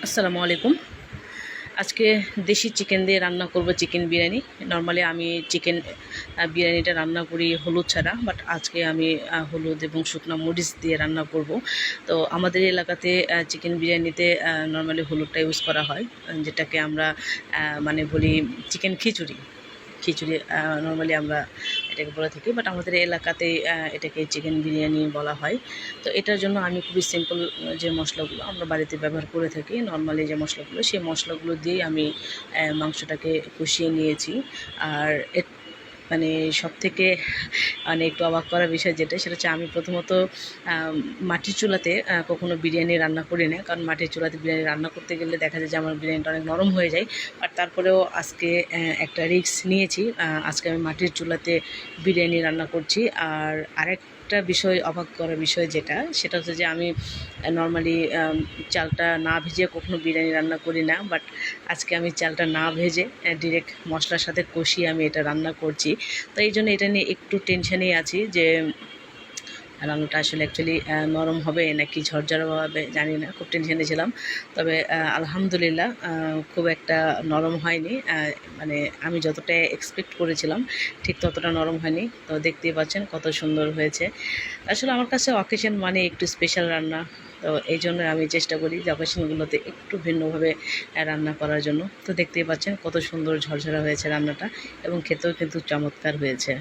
আসসালামু আলাইকুম। আজকে দেশি চিকেন দিয়ে রান্না করব চিকেন বিরিয়ানি। নরমালি আমি চিকেন বিরিয়ানিটা রান্না করি হলুদ ছাড়া, বাট আজকে আমি হলুদ এবং শুকনো মরিচ দিয়ে রান্না করব। তো আমাদের এলাকাতে চিকেন বিরিয়ানিতে নরমালি হলুদটা ইউজ করা হয়, যেটাকে আমরা মানে বলি চিকেন খিচুড়ি। খিচুড়ি নরমালি আমরা এটাকে বলে থাকি, বাট আমাদের এলাকাতে এটাকে চিকেন বিরিয়ানি বলা হয়। তো এটার জন্য আমি খুবই সিম্পল যে মশলাগুলো আমরা বাড়িতে ব্যবহার করে থাকি, নর্মালি যে মশলাগুলো, সেই মশলাগুলো দিয়েই আমি মাংসটাকে কষিয়ে নিয়েছি। আর মানে সবথেকে মানে একটু অবাক করার বিষয় যেটা, সেটা হচ্ছে আমি প্রথমত মাটির চুলাতে কখনো বিরিয়ানি রান্না করি না, কারণ মাটির চুলাতে বিরিয়ানি রান্না করতে গেলে দেখা যায় যে আমার বিরিয়ানিটা অনেক নরম হয়ে যায়। আর তারপরেও আজকে একটা রিস্ক নিয়েছি, আজকে আমি মাটির চুলাতে বিরিয়ানি রান্না করছি। আর আরেকটা বিষয়, অবাক করার বিষয় যেটা, সেটা হচ্ছে যে আমি নর্মালি চালটা না ভেজে কখনো বিরিয়ানি রান্না করি না, বাট আজকে আমি চালটা না ভেজে ডিরেক্ট মশলার সাথে কষিয়ে আমি এটা রান্না করছি। তো এই জন্য এটা নিয়ে একটু টেনশনেই আছি যে রান্নাটা আসলে অ্যাকচুয়ালি নরম হবে নাকি ঝরঝরে হবে জানি না, খুব টেনশনে ছিলাম। তবে আলহামদুলিল্লাহ খুব একটা নরম হয়নি, মানে আমি যতটা এক্সপেক্ট করেছিলাম ঠিক ততটা নরম হয়নি। তো দেখতেই পাচ্ছেন কত সুন্দর হয়েছে। আসলে আমার কাছে অকেশন মানে একটু স্পেশাল রান্না, তো এই জন্য আমি চেষ্টা করি যে অকেশনগুলোতে একটু ভিন্নভাবে রান্না করার জন্য। তো দেখতেই পাচ্ছেন কত সুন্দর ঝরঝরা হয়েছে রান্নাটা, এবং খেতেও কিন্তু চমৎকার হয়েছে।